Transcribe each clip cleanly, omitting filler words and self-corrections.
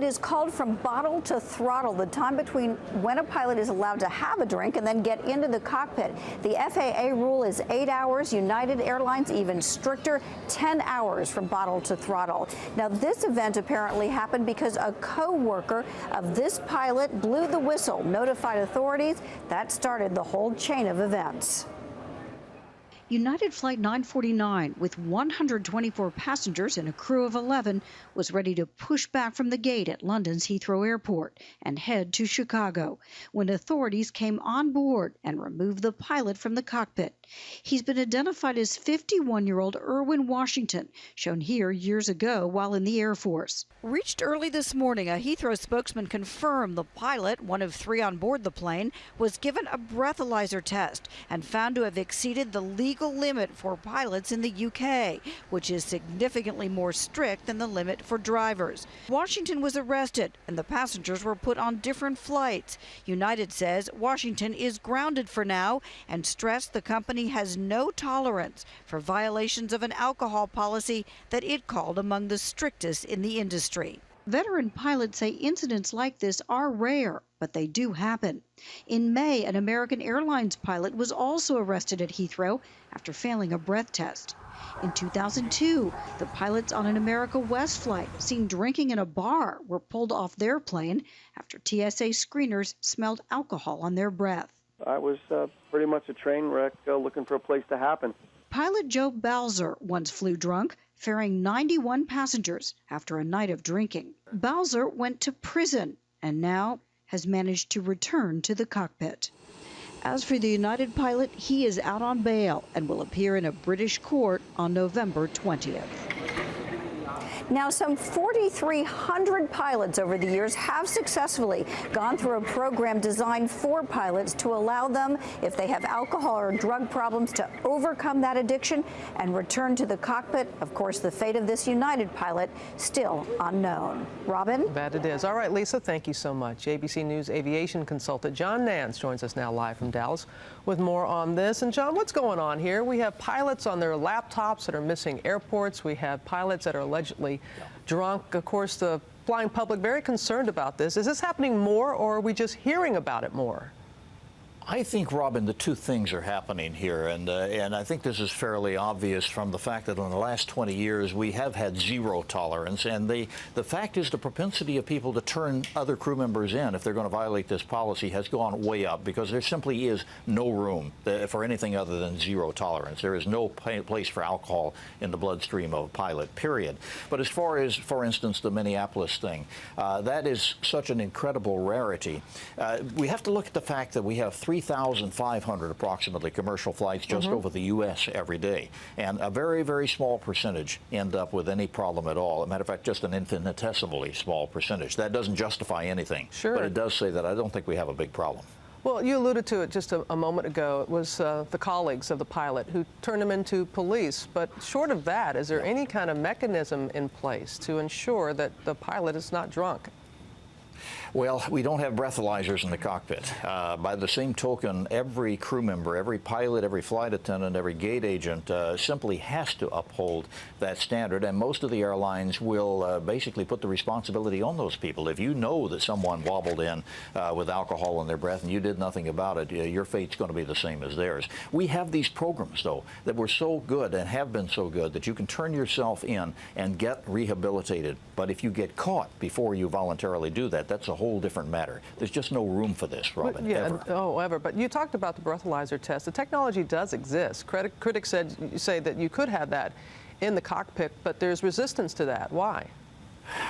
it is called from bottle to throttle, the time between when a pilot is allowed to have a drink and then get into the cockpit. The FAA rule is 8 hours. United Airlines even stricter, 10 hours from bottle to throttle. Now, this event apparently happened because a co-worker of this pilot blew the whistle, notified authorities. That started the whole chain of events. United Flight 949, with 124 passengers and a crew of 11, was ready to push back from the gate at London's Heathrow Airport and head to Chicago when authorities came on board and removed the pilot from the cockpit. He's been identified as 51-year-old Erwin Washington, shown here years ago while in the Air Force. Reached early this morning, a Heathrow spokesman confirmed the pilot, one of 3 on board the plane, was given a breathalyzer test and found to have exceeded the legal limit for pilots in the UK, which is significantly more strict than the limit for drivers. Washington was arrested and the passengers were put on different flights. United says Washington is grounded for now and stressed the company has no tolerance for violations of an alcohol policy that it called among the strictest in the industry. Veteran pilots say incidents like this are rare, but they do happen. In May, an American Airlines pilot was also arrested at Heathrow after failing a breath test. In 2002, the pilots on an America West flight seen drinking in a bar were pulled off their plane after TSA screeners smelled alcohol on their breath. I was pretty much a train wreck looking for a place to happen. Pilot Joe Balzer once flew drunk, ferrying 91 passengers after a night of drinking. Balzer went to prison and now has managed to return to the cockpit. As for the United pilot, he is out on bail and will appear in a British court on November 20th. Now, some 4,300 pilots over the years have successfully gone through a program designed for pilots to allow them, if they have alcohol or drug problems, to overcome that addiction and return to the cockpit. Of course, the fate of this United pilot still unknown. Robin? Bad it is. All right, Lisa, thank you so much. ABC News aviation consultant John Nance joins us now live from Dallas with more on this. And John, what's going on here? We have pilots on their laptops that are missing airports. We have pilots that are allegedly drunk. Of course, the flying public very concerned about this. Is this happening more, or are we just hearing about it more? I think, Robin, the two things are happening here, and I think this is fairly obvious from the fact that in the last 20 years we have had zero tolerance, and the fact is the propensity of people to turn other crew members in if they're going to violate this policy has gone way up because there simply is no room for anything other than zero tolerance. There is no place for alcohol in the bloodstream of a pilot, period. But as far as, for instance, the Minneapolis thing, that is such an incredible rarity. We have to look at the fact that we have 3,500 approximately commercial flights just over the U.S. every day. And a very, very small percentage end up with any problem at all. As a matter of fact, just an infinitesimally small percentage. That doesn't justify anything. Sure. But it does say that I don't think we have a big problem. Well, you alluded to it just a moment ago. It was the colleagues of the pilot who turned him into police. But short of that, is there any kind of mechanism in place to ensure that the pilot is not drunk? Well, we don't have breathalyzers in the cockpit. By the same token, every crew member, every pilot, every flight attendant, every gate agent simply has to uphold that standard, and most of the airlines will basically put the responsibility on those people. If you know that someone wobbled in with alcohol in their breath and you did nothing about it, your fate's going to be the same as theirs. We have these programs, though, that were so good and have been so good that you can turn yourself in and get rehabilitated. But if you get caught before you voluntarily do that, that's a whole different matter. There's just no room for this, Robin, ever. But you talked about the breathalyzer test. The technology does exist. Critics say that you could have that in the cockpit, but there's resistance to that. Why?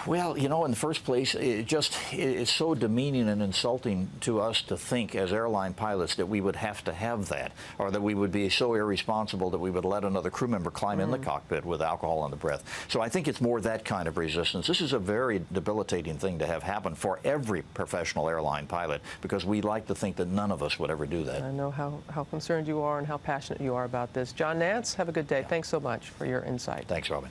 Well, you know, in the first place, it's so demeaning and insulting to us to think as airline pilots that we would have to have that, or that we would be so irresponsible that we would let another crew member climb in the cockpit with alcohol in the breath. So I think it's more that kind of resistance. This is a very debilitating thing to have happen for every professional airline pilot, because we like to think that none of us would ever do that. I know how concerned you are and how passionate you are about this. John Nance, have a good day. Thanks so much for your insight. Thanks, Robin.